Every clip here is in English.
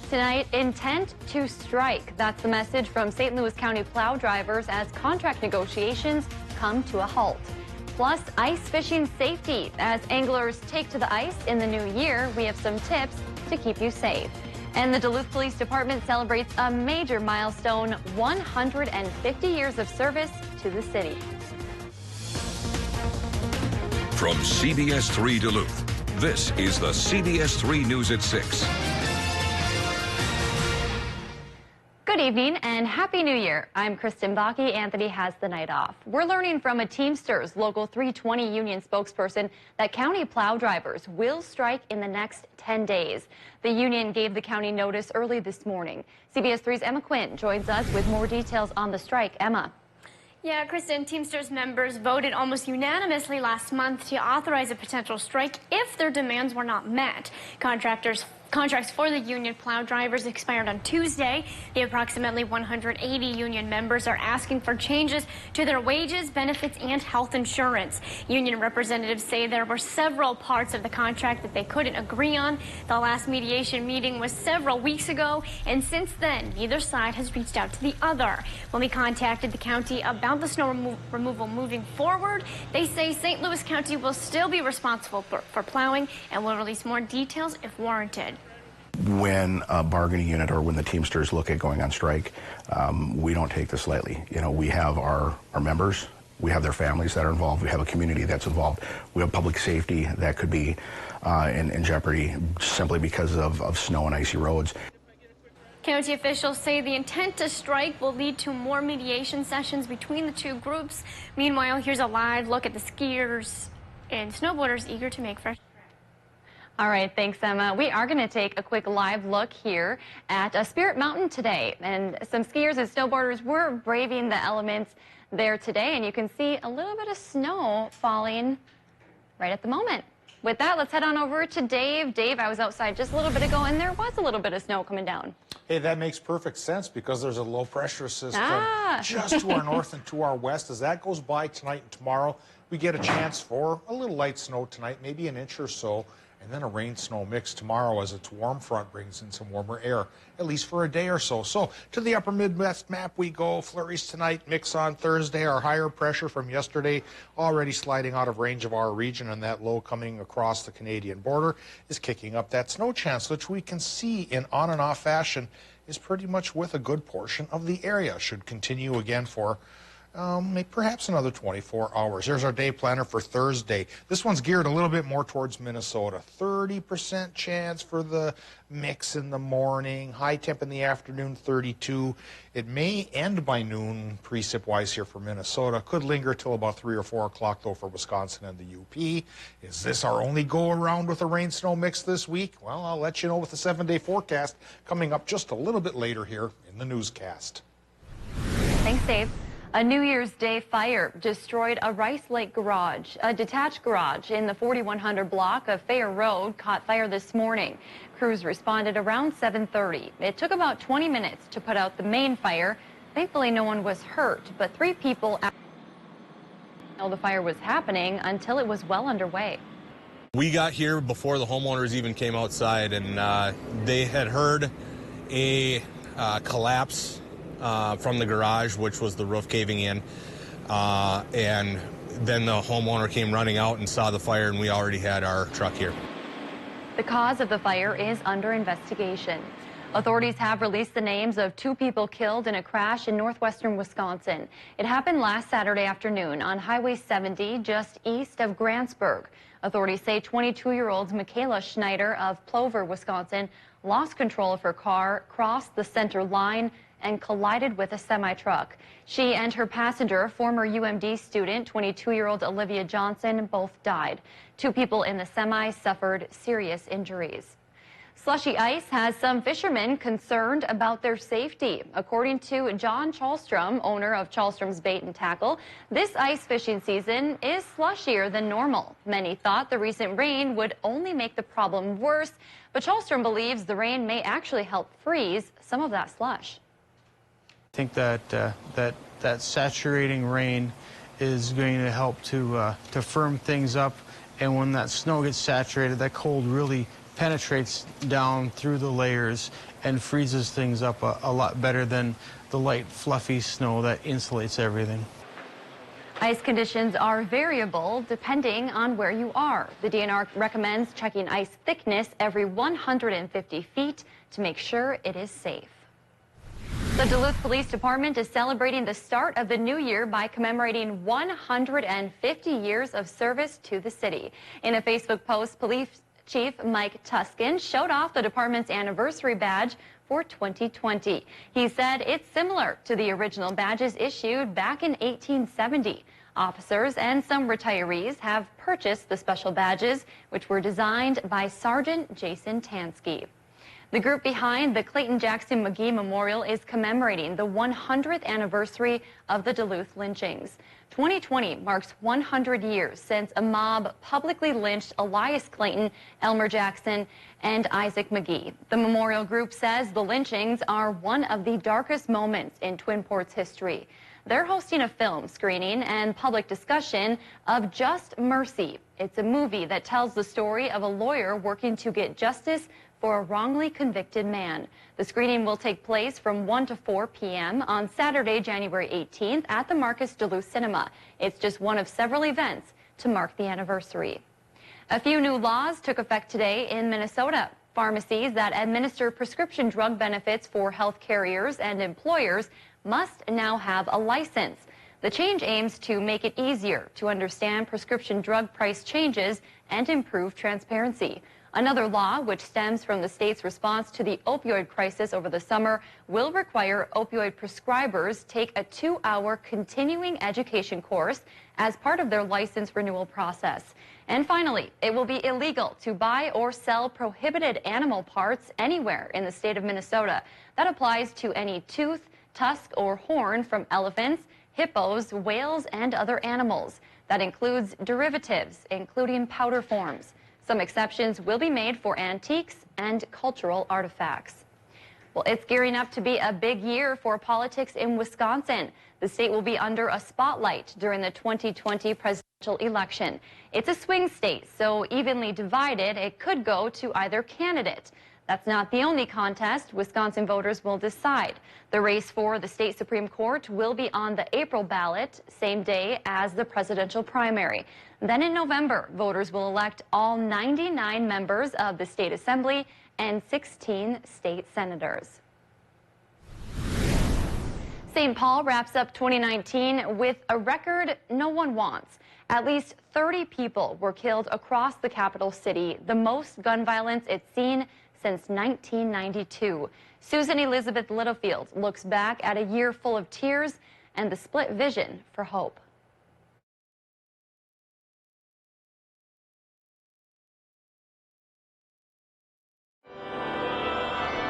tonight, intent to strike. That's the message from St. Louis County plow drivers as contract negotiations come to a halt. Plus, ice fishing safety. As anglers take to the ice in the new year, we have some tips to keep you safe. And the Duluth Police Department celebrates a major milestone, 150 years of service to the city. From CBS3 Duluth, this is the CBS3 News at 6. Good evening and Happy New Year. I'm Kristen Bakke. Anthony has the night off. We're learning from a Teamsters Local 320 union spokesperson that county plow drivers will strike in the next 10 days. The union gave the county notice early this morning. CBS3's Emma Quinn joins us with more details on the strike. Emma. Yeah, Kristen, Teamsters members voted almost unanimously last month to authorize a potential strike if their demands were not met. Contracts for the union plow drivers expired on Tuesday. The approximately 180 union members are asking for changes to their wages, benefits, and health insurance. Union representatives say there were several parts of the contract that they couldn't agree on. The last mediation meeting was several weeks ago, and since then, neither side has reached out to the other. When we contacted the county about the snow removal moving forward, they say St. Louis County will still be responsible for plowing and will release more details if warranted. When a bargaining unit or when the Teamsters look at going on strike, we don't take this lightly. You know, we have our members, we have their families that are involved, we have a community that's involved, we have public safety that could be in jeopardy simply because of snow and icy roads. County officials say the intent to strike will lead to more mediation sessions between the two groups. Meanwhile, here's a live look at the skiers and snowboarders eager to make fresh. All right, thanks, Emma. We are going to take a quick live look here at Spirit Mountain today. And some skiers and snowboarders were braving the elements there today. And you can see a little bit of snow falling right at the moment. With that, let's head on over to Dave. Dave, I was outside just a little bit ago, and there was a little bit of snow coming down. Hey, that makes perfect sense because there's a low pressure system just to our north and to our west. As that goes by tonight and tomorrow, we get a chance for a little light snow tonight, maybe an inch or so. And then a rain-snow mix tomorrow as its warm front brings in some warmer air, at least for a day or so. So to the upper Midwest map we go. Flurries tonight, mix on Thursday. Our higher pressure from yesterday already sliding out of range of our region, and that low coming across the Canadian border is kicking up that snow chance, which we can see in on and off fashion is pretty much with a good portion of the area. Should continue again for perhaps another 24 hours. Here's our day planner for Thursday. This one's geared a little bit more towards Minnesota. 30% chance for the mix in the morning. High temp in the afternoon, 32. It may end by noon precip-wise here for Minnesota. Could linger till about 3 or 4 o'clock, though, for Wisconsin and the UP. Is this our only go-around with a rain-snow mix this week? Well, I'll let you know with the 7-day forecast coming up just a little bit later here in the newscast. Thanks, Dave. A New Year's Day fire destroyed a Rice Lake garage. A detached garage in the 4100 block of Fair Road caught fire this morning. Crews responded around 7:30. It took about 20 minutes to put out the main fire. Thankfully, no one was hurt, but 3 people know the fire was happening until it was well underway. We got here before the homeowners even came outside, and they had heard a collapse from the garage, which was the roof caving in, and then the homeowner came running out and saw the fire, and we already had our truck here. The cause of the fire is under investigation. Authorities have released the names of 2 people killed in a crash in northwestern Wisconsin. It happened last Saturday afternoon on Highway 70 just east of Grantsburg. Authorities say 22-year-old Michaela Schneider of Plover, Wisconsin, lost control of her car, crossed the center line, and collided with a semi-truck. She and her passenger, former UMD student, 22-year-old Olivia Johnson, both died. 2 people in the semi suffered serious injuries. Slushy ice has some fishermen concerned about their safety. According to John Chalstrom, owner of Chalstrom's Bait and Tackle, this ice fishing season is slushier than normal. Many thought the recent rain would only make the problem worse, but Chalstrom believes the rain may actually help freeze some of that slush. I think that saturating rain is going to help to firm things up, and when that snow gets saturated, that cold really penetrates down through the layers and freezes things up a lot better than the light, fluffy snow that insulates everything. Ice conditions are variable depending on where you are. The DNR recommends checking ice thickness every 150 feet to make sure it is safe. The Duluth Police Department is celebrating the start of the new year by commemorating 150 years of service to the city. In a Facebook post, Police Chief Mike Tuskin showed off the department's anniversary badge for 2020. He said it's similar to the original badges issued back in 1870. Officers and some retirees have purchased the special badges, which were designed by Sergeant Jason Tansky. The group behind the Clayton Jackson McGee Memorial is commemorating the 100th anniversary of the Duluth lynchings. 2020 marks 100 years since a mob publicly lynched Elias Clayton, Elmer Jackson, and Isaac McGee. The memorial group says the lynchings are one of the darkest moments in Twin Ports history. They're hosting a film screening and public discussion of Just Mercy. It's a movie that tells the story of a lawyer working to get justice for a wrongly convicted man. The screening will take place from 1 to 4 p.m. on Saturday, January 18th at the Marcus Duluth Cinema. It's just one of several events to mark the anniversary. A few new laws took effect today in Minnesota. Pharmacies that administer prescription drug benefits for health carriers and employers must now have a license. The change aims to make it easier to understand prescription drug price changes and improve transparency. Another law, which stems from the state's response to the opioid crisis over the summer, will require opioid prescribers take a 2-hour continuing education course as part of their license renewal process. And finally, it will be illegal to buy or sell prohibited animal parts anywhere in the state of Minnesota. That applies to any tooth, tusk, or horn from elephants, hippos, whales, and other animals. That includes derivatives, including powder forms. Some exceptions will be made for antiques and cultural artifacts. Well, it's gearing up to be a big year for politics in Wisconsin. The state will be under a spotlight during the 2020 presidential election. It's a swing state, so evenly divided, it could go to either candidate. That's not the only contest Wisconsin voters will decide. The race for the state Supreme Court will be on the April ballot, same day as the presidential primary. Then in November, voters will elect all 99 members of the state assembly and 16 state senators. St. Paul wraps up 2019 with a record no one wants. At least 30 people were killed across the capital city, the most gun violence it's seen since 1992. Susan Elizabeth Littlefield looks back at a year full of tears and the split vision for hope.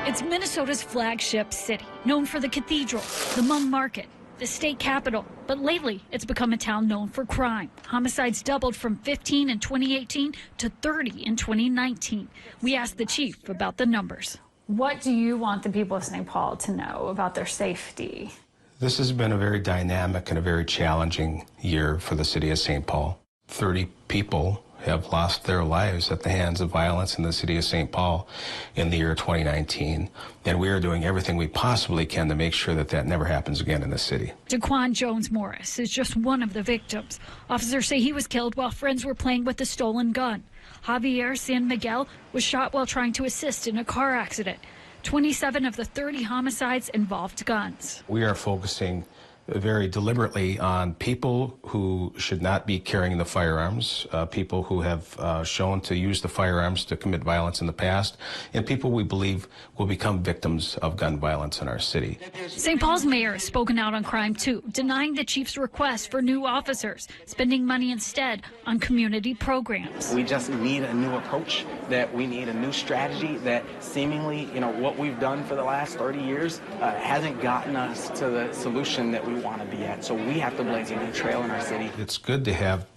It's Minnesota's flagship city, known for the cathedral, the Mum Market, the state capitol. But lately, it's become a town known for crime. Homicides doubled from 15 in 2018 to 30 in 2019. We asked the chief about the numbers. What do you want the people of St. Paul to know about their safety? This has been a very dynamic and a very challenging year for the city of St. Paul. 30 people have lost their lives at the hands of violence in the city of St. Paul in the year 2019. And we are doing everything we possibly can to make sure that that never happens again in the city. Daquan Jones Morris is just one of the victims. Officers say he was killed while friends were playing with a stolen gun. Javier San Miguel was shot while trying to assist in a car accident. 27 of the 30 homicides involved guns. We are focusing very deliberately on people who should not be carrying the firearms, people who have shown to use the firearms to commit violence in the past, and people we believe will become victims of gun violence in our city. St. Paul's mayor has spoken out on crime too, denying the chief's request for new officers, spending money instead on community programs. We just need a new approach, that we need a new strategy that seemingly, what we've done for the last 30 years hasn't gotten us to the solution that we want to be at. So we have to blaze a new trail in our city. It's good to have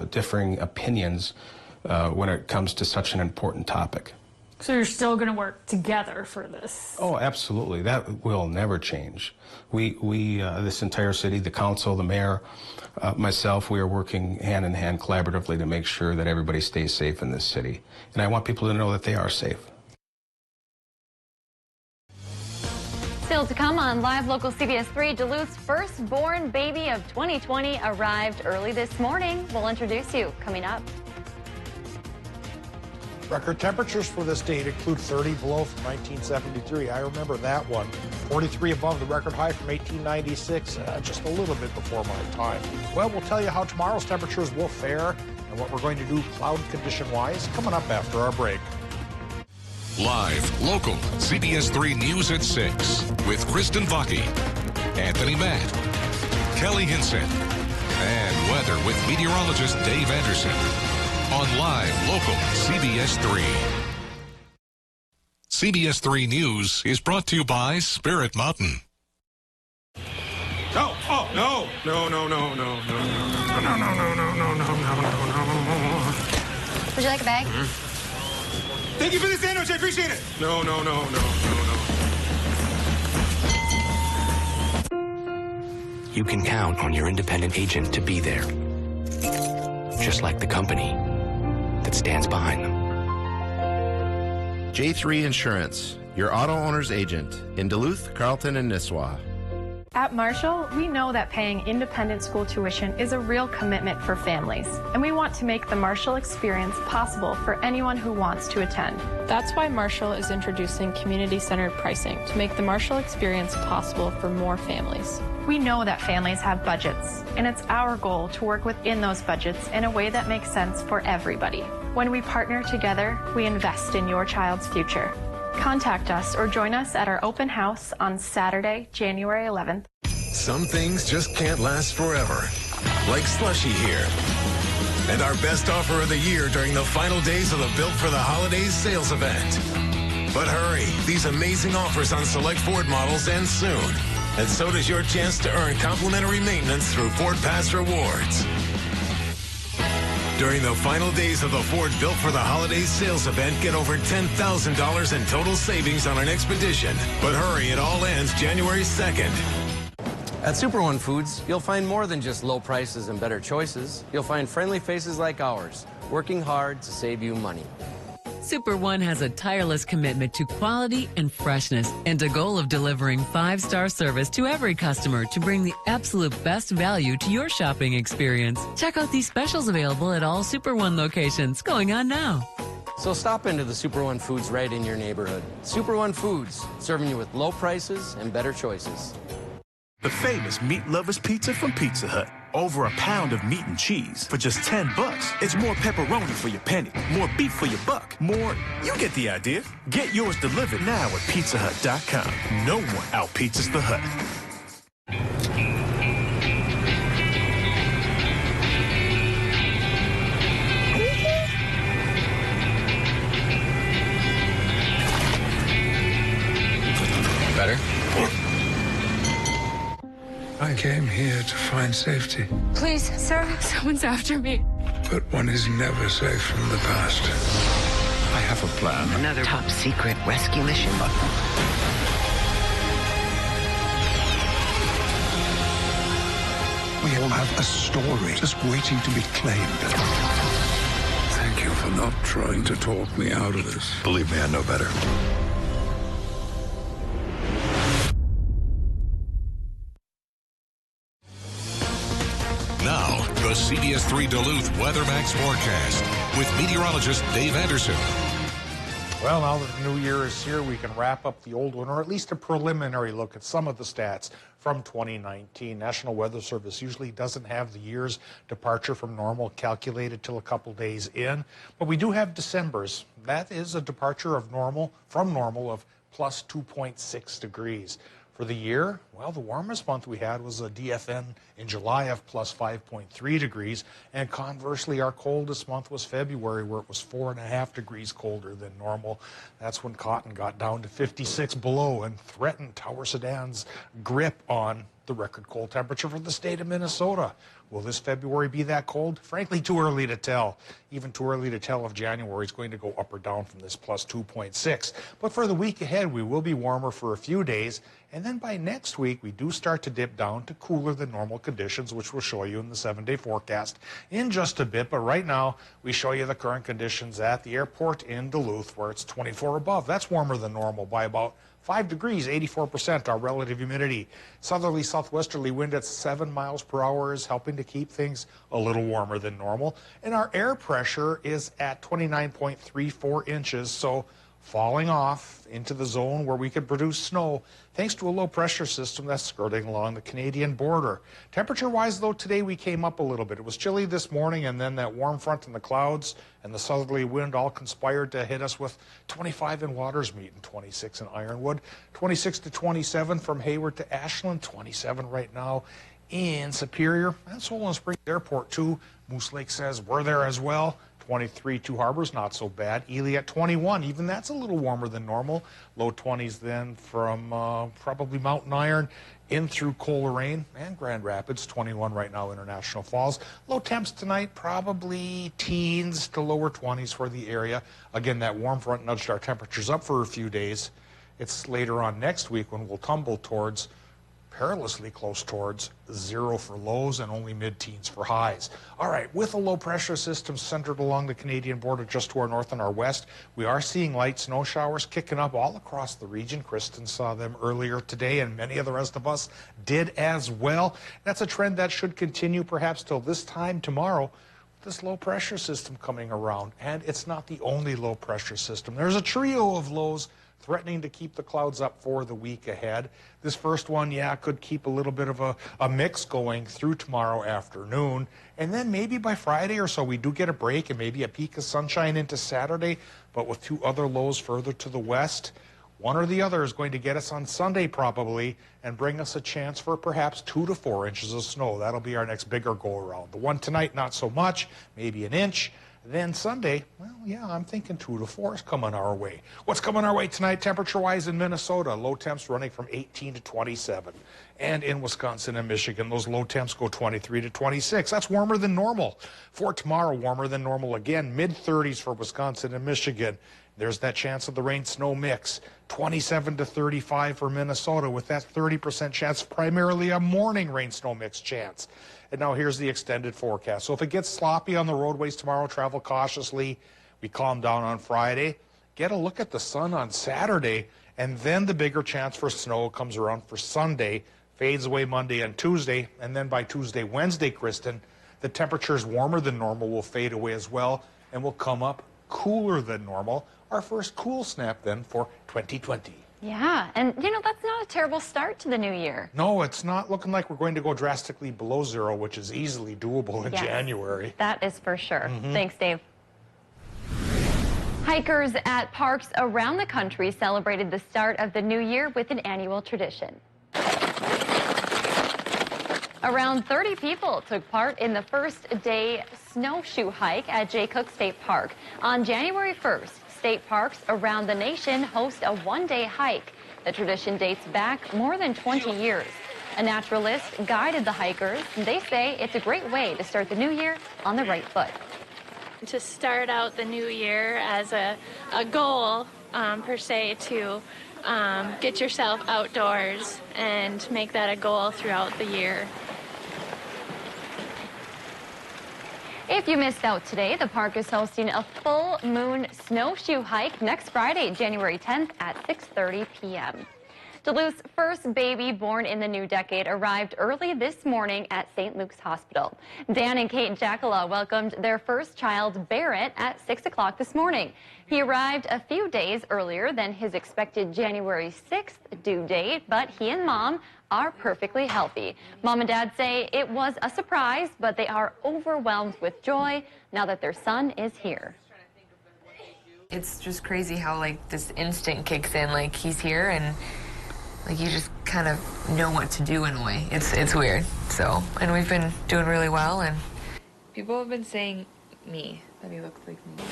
differing opinions when it comes to such an important topic. So you're still going to work together for this? Oh, absolutely. That will never change. This entire city, the council, the mayor, myself, we are working hand in hand collaboratively to make sure that everybody stays safe in this city. And I want people to know that they are safe. Still to come on Live Local CBS3, Duluth's firstborn baby of 2020 arrived early this morning. We'll introduce you coming up. Record temperatures for this date include 30 below from 1973. I remember that one. 43 above the record high from 1896, just a little bit before my time. Well, we'll tell you how tomorrow's temperatures will fare and what we're going to do cloud condition-wise coming up after our break. Live, local, CBS3 News at 6 with Kristen Vaki, Anthony Matt, Kelly Hinson, and weather with meteorologist Dave Anderson on Live, local, CBS3. CBS3 News is brought to you by Spirit Mountain. No, oh, no, no, no, no, no, no, no, no, no, no, no, no, no, no. Would you like a bag? Thank you for the sandwich. I appreciate it. No, no, no, no, no, no. You can count on your independent agent to be there, just like the company that stands behind them. J3 Insurance, your auto owner's agent in Duluth, Carlton, and Nisswa. At Marshall, we know that paying independent school tuition is a real commitment for families, and we want to make the Marshall experience possible for anyone who wants to attend. That's why Marshall is introducing community-centered pricing to make the Marshall experience possible for more families. We know that families have budgets, and it's our goal to work within those budgets in a way that makes sense for everybody. When we partner together, we invest in your child's future. Contact us or join us at our open house on Saturday, January 11th. Some things just can't last forever, like Slushie here. And our best offer of the year during the final days of the Built for the Holidays sales event. But hurry, these amazing offers on select Ford models end soon. And so does your chance to earn complimentary maintenance through Ford Pass Rewards. During the final days of the Ford Built for the Holidays sales event, get over $10,000 in total savings on an Expedition. But hurry, it all ends January 2nd. At Super One Foods, you'll find more than just low prices and better choices. You'll find friendly faces like ours, working hard to save you money. Super One has a tireless commitment to quality and freshness and a goal of delivering 5-star service to every customer to bring the absolute best value to your shopping experience. Check out these specials available at all Super One locations going on now. So stop into the Super One Foods right in your neighborhood. Super One Foods, serving you with low prices and better choices. The famous Meat Lovers Pizza from Pizza Hut. Over a pound of meat and cheese for just $10. It's more pepperoni for your penny, more beef for your buck, more... You get the idea. Get yours delivered now at pizzahut.com. No one out-pizzas the Hut. Better? I came here to find safety. Please, sir, someone's after me. But one is never safe from the past. I have a plan. Another top secret rescue mission. We all have a story just waiting to be claimed. Thank you for not trying to talk me out of this. Believe me, I know better. Now, the CBS3 Duluth WeatherMax forecast with meteorologist Dave Anderson. Well, now that the new year is here, we can wrap up the old one, or at least a preliminary look at some of the stats from 2019. National Weather Service usually doesn't have the year's departure from normal calculated till a couple days in, but we do have December's. That is a departure of normal, from normal, of plus 2.6 degrees. For the year, well, the warmest month we had was a DFN in July of plus 5.3 degrees, and conversely, our coldest month was February, where it was 4.5 degrees colder than normal. That's when cotton got down to 56 below and threatened Tower Sedan's grip on the record cold temperature for the state of Minnesota. Will this February be that cold? Frankly, too early to tell. Even too early to tell if January is going to go up or down from this plus 2.6. But for the week ahead, we will be warmer for a few days. And then by next week, we do start to dip down to cooler than normal conditions, which we'll show you in the 7-day forecast in just a bit. But right now, we show you the current conditions at the airport in Duluth, where it's 24 above. That's warmer than normal by about 5 degrees, 84% our relative humidity. Southerly southwesterly wind at 7 miles per hour is helping to keep things a little warmer than normal. And our air pressure is at 29.34 inches, so falling off into the zone where we could produce snow thanks to a low pressure system that's skirting along the Canadian border. Temperature-wise, though, today we came up a little bit. It was chilly this morning, and then that warm front in the clouds and the southerly wind all conspired to hit us with 25 in Watersmeet and 26 in Ironwood, 26 to 27 from Hayward to Ashland, 27 right now in Superior, and Solon Springs Airport, too. Moose Lake says we're there as well. 23, Two Harbors, not so bad. Ely at 21, even that's a little warmer than normal. Low 20s then from probably Mountain Iron in through Coleraine and Grand Rapids, 21 right now, International Falls. Low temps tonight, probably teens to lower 20s for the area. Again, that warm front nudged our temperatures up for a few days. It's later on next week when we'll tumble towards perilously close towards 0 for lows and only mid-teens for highs. All right, with a low pressure system centered along the Canadian border just to our north and our west, we are seeing light snow showers kicking up all across the region. Kristen saw them earlier today, and many of the rest of us did as well. That's a trend that should continue perhaps till this time tomorrow. This low pressure system coming around, and it's not the only low pressure system. There's a trio of lows threatening to keep the clouds up for the week ahead. This first one, yeah, could keep a little bit of a mix going through tomorrow afternoon. And then maybe by Friday or so, we do get a break and maybe a peak of sunshine into Saturday. But with two other lows further to the west, one or the other is going to get us on Sunday probably and bring us a chance for perhaps 2 to 4 inches of snow. That'll be our next bigger go-around. The one tonight, not so much, maybe an inch. Then Sunday, well, yeah, I'm thinking 2 to 4 is coming our way. What's coming our way tonight, temperature-wise in Minnesota? Low temps running from 18 to 27. And in Wisconsin and Michigan, those low temps go 23 to 26. That's warmer than normal. For tomorrow, warmer than normal again. Mid-30s for Wisconsin and Michigan. There's that chance of the rain-snow mix. 27 to 35 for Minnesota with that 30% chance, primarily a morning rain-snow mix chance. And now here's the extended forecast. So if it gets sloppy on the roadways tomorrow, travel cautiously. We calm down on Friday. Get a look at the sun on Saturday, and then the bigger chance for snow comes around for Sunday, fades away Monday and Tuesday, and then by Tuesday, Wednesday, Kristen, the temperatures warmer than normal will fade away as well, and will come up cooler than normal. Our first cool snap then for 2020. Yeah, and you know, that's not a terrible start to the new year. No, it's not looking like we're going to go drastically below 0, which is easily doable in January. That is for sure. Thanks, Dave. Hikers at parks around the country celebrated the start of the new year with an annual tradition. Around 30 people took part in the first day snowshoe hike at Jay Cook State Park. On January 1st, state parks around the nation host a one-day hike. The tradition dates back more than 20 years. A naturalist guided the hikers, and they say it's a great way to start the new year on the right foot. To start out the new year as a goal, per se, to get yourself outdoors and make that a goal throughout the year. If you missed out today, the park is hosting a full moon snowshoe hike next Friday, January 10th at 6:30 p.m. Duluth's first baby born in the new decade arrived early this morning at St. Luke's Hospital. Dan and Kate Jackala welcomed their first child, Barrett, at 6 o'clock this morning. He arrived a few days earlier than his expected January 6th due date, but he and Mom are perfectly healthy. Mom and Dad say it was a surprise, but they are overwhelmed with joy now that their son is here. It's just crazy how, like, this instinct kicks in, like, he's here, and, like, you just kind of know what to do in a way. It's weird. So, and we've been doing really well, and people have been saying me, that he looks like me.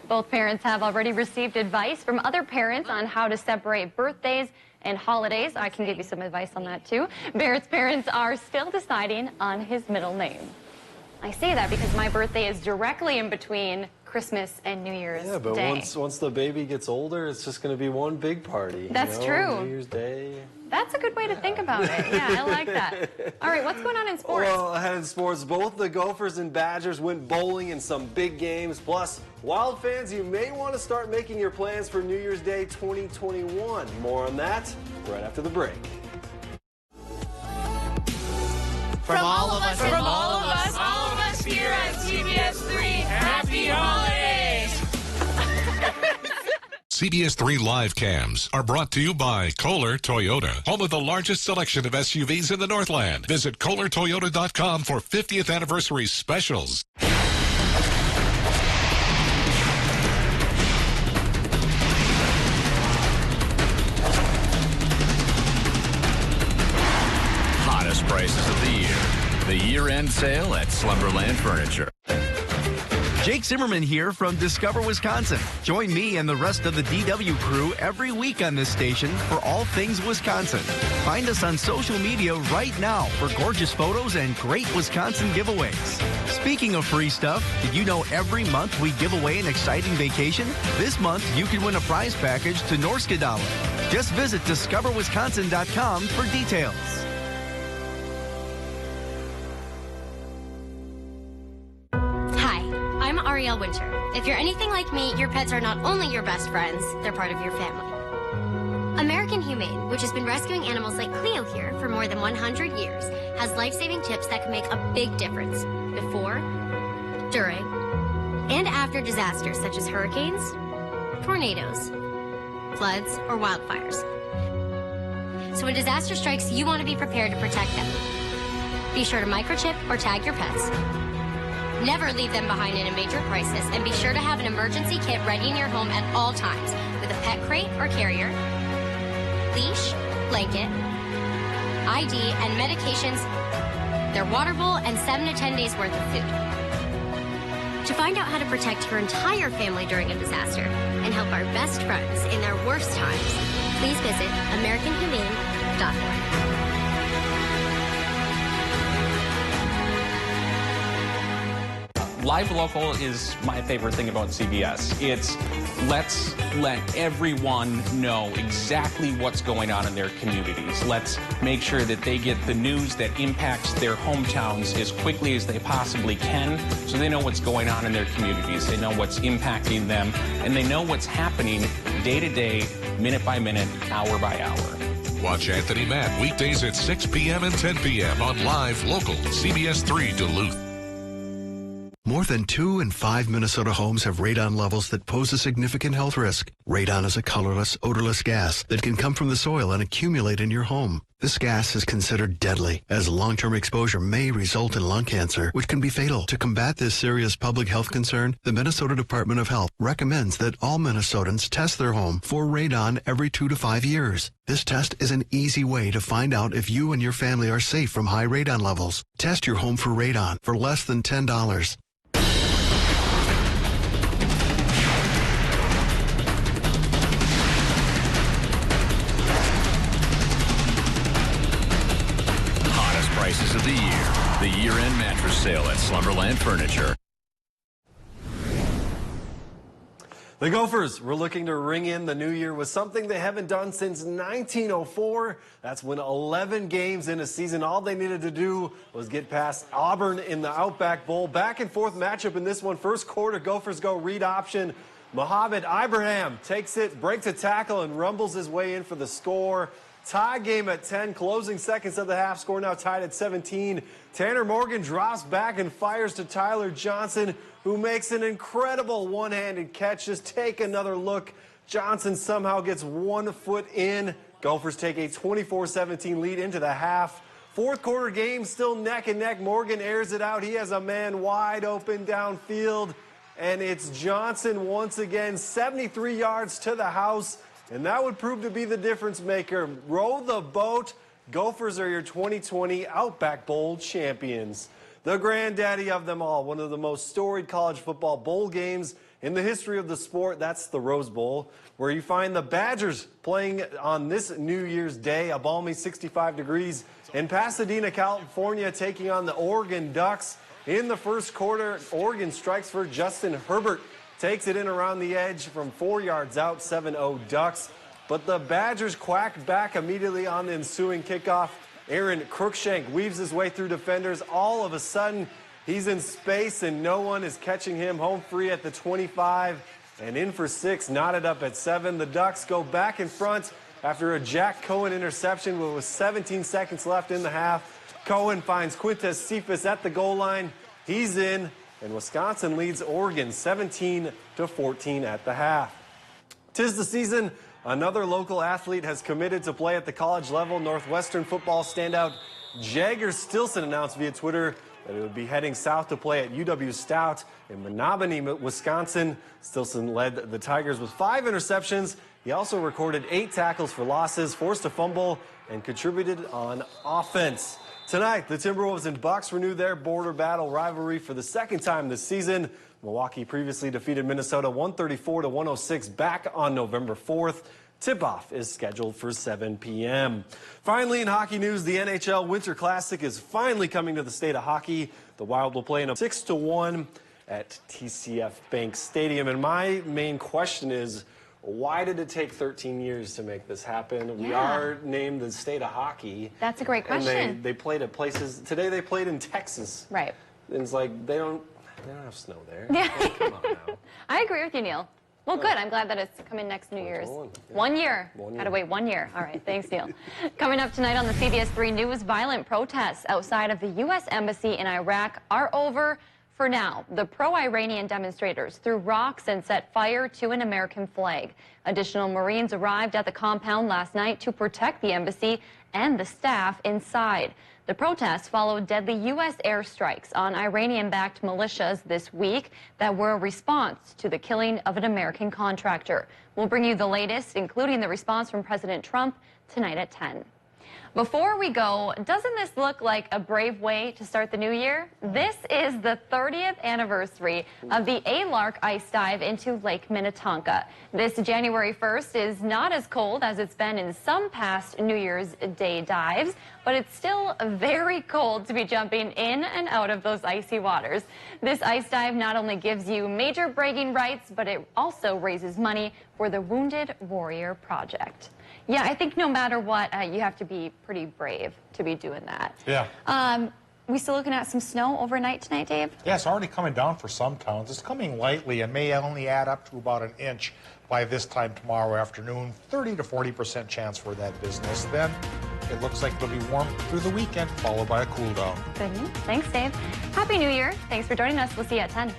Both parents have already received advice from other parents on how to separate birthdays and holidays. I can give you some advice on that too. Barrett's parents are still deciding on his middle name. I say that because my birthday is directly in between Christmas and New Year's Day. Yeah, but once the baby gets older, it's just going to be one big party. That's true. New Year's Day. That's a good way to think about it. Yeah, I like that. All right, what's going on in sports? Well, ahead in sports, both the Gophers and Badgers went bowling in some big games. Plus, Wild fans, you may want to start making your plans for New Year's Day 2021. More on that right after the break. From all of us here at CBS3, happy holidays! CBS3 live cams are brought to you by Kohler Toyota, home of the largest selection of SUVs in the Northland. Visit KohlerToyota.com for 50th anniversary specials. Hottest prices of the year. The year-end sale at Slumberland Furniture. Jake Zimmerman here from Discover Wisconsin. Join me and the rest of the DW crew every week on this station for all things Wisconsin. Find us on social media right now for gorgeous photos and great Wisconsin giveaways. Speaking of free stuff, did you know every month we give away an exciting vacation? This month, you can win a prize package to Norskadalen. Just visit discoverwisconsin.com for details. I'm Ariel Winter. If you're anything like me, your pets are not only your best friends, they're part of your family. American Humane, which has been rescuing animals like Cleo here for more than 100 years, has life-saving tips that can make a big difference before, during, and after disasters such as hurricanes, tornadoes, floods, or wildfires. So when disaster strikes, you want to be prepared to protect them. Be sure to microchip or tag your pets. Never leave them behind in a major crisis, and be sure to have an emergency kit ready in your home at all times with a pet crate or carrier, leash, blanket, ID, and medications, their water bowl, and 7 to 10 days worth of food. To find out how to protect your entire family during a disaster and help our best friends in their worst times, please visit AmericanHumane.org. Live Local is my favorite thing about CBS. It's let's let everyone know exactly what's going on in their communities. Let's make sure that they get the news that impacts their hometowns as quickly as they possibly can, so they know what's going on in their communities. They know what's impacting them, and they know what's happening day to day, minute by minute, hour by hour. Watch Anthony Matt weekdays at 6 p.m. and 10 p.m. on Live Local, CBS3 Duluth. More than 2 in 5 Minnesota homes have radon levels that pose a significant health risk. Radon is a colorless, odorless gas that can come from the soil and accumulate in your home. This gas is considered deadly, as long-term exposure may result in lung cancer, which can be fatal. To combat this serious public health concern, the Minnesota Department of Health recommends that all Minnesotans test their home for radon every 2 to 5 years. This test is an easy way to find out if you and your family are safe from high radon levels. Test your home for radon for less than $10. Prices of the year. The year-end mattress sale at Slumberland Furniture. The Gophers were looking to ring in the new year with something they haven't done since 1904. That's when 11 games in a season. All they needed to do was get past Auburn in the Outback Bowl. Back and forth matchup in this one. First quarter, Gophers go read option. Mohamed Ibrahim takes it, breaks a tackle, and rumbles his way in for the score. Tie game at 10, closing seconds of the half, score now tied at 17. Tanner Morgan drops back and fires to Tyler Johnson, who makes an incredible one-handed catch. Just take another look. Johnson somehow gets 1 foot in. Gophers take a 24-17 lead into the half. Fourth quarter game, still neck and neck. Morgan airs it out. He has a man wide open downfield, and it's Johnson once again, 73 yards to the house. And that would prove to be the difference maker. Row the boat. Gophers are your 2020 Outback Bowl champions. The granddaddy of them all, one of the most storied college football bowl games in the history of the sport, that's the Rose Bowl, where you find the Badgers playing on this New Year's Day, a balmy 65 degrees in Pasadena, California, taking on the Oregon Ducks. In the first quarter, Oregon strikes for Justin Herbert, takes it in around the edge from 4 yards out, 7-0 Ducks. But the Badgers quack back immediately on the ensuing kickoff. Aaron Cruikshank weaves his way through defenders. All of a sudden, he's in space and no one is catching him. Home free at the 25 and in for 6, knotted up at 7. The Ducks go back in front after a Jack Cohen interception with 17 seconds left in the half. Cohen finds Quintez Cephas at the goal line. He's in, and Wisconsin leads Oregon 17-14 at the half. 'Tis the season. Another local athlete has committed to play at the college level. Northwestern football standout Jagger Stilson announced via Twitter that he would be heading south to play at UW Stout in Menominee, Wisconsin. Stilson led the Tigers with 5 interceptions. He also recorded 8 tackles for losses, forced a fumble, and contributed on offense. Tonight, the Timberwolves and Bucks renew their border battle rivalry for the second time this season. Milwaukee previously defeated Minnesota 134-106 back on November 4th. Tip-off is scheduled for 7 p.m. Finally, in hockey news, the NHL Winter Classic is finally coming to the state of hockey. The Wild will play in a 6-1 at TCF Bank Stadium. And my main question is, why did it take 13 years to make this happen? We are named the state of hockey. That's a great question. And they played at places. Today they played in Texas. Right. And it's like they don't have snow there. Yeah. Like, come on now. I agree with you, Neil. Well, good. I'm glad that it's coming next New Year's. 1 year. Gotta wait 1 year. All right. Thanks, Neil. Coming up tonight on the CBS3 News, violent protests outside of the U.S. Embassy in Iraq are over for now. The pro-Iranian demonstrators threw rocks and set fire to an American flag. Additional Marines arrived at the compound last night to protect the embassy and the staff inside. The protests followed deadly U.S. airstrikes on Iranian-backed militias this week that were a response to the killing of an American contractor. We'll bring you the latest, including the response from President Trump, tonight at 10. Before we go, doesn't this look like a brave way to start the new year? This is the 30th anniversary of the A-Lark ice dive into Lake Minnetonka. This January 1st is not as cold as it's been in some past New Year's Day dives, but it's still very cold to be jumping in and out of those icy waters. This ice dive not only gives you major bragging rights, but it also raises money for the Wounded Warrior Project. Yeah, I think no matter what, you have to be pretty brave to be doing that. Yeah. We still looking at some snow overnight tonight, Dave? Yeah, it's already coming down for some towns. It's coming lightly and may only add up to about an inch by this time tomorrow afternoon. 30 to 40% chance for that business. Then it looks like it'll be warm through the weekend, followed by a cool down. Good news. Thanks, Dave. Happy New Year. Thanks for joining us. We'll see you at 10.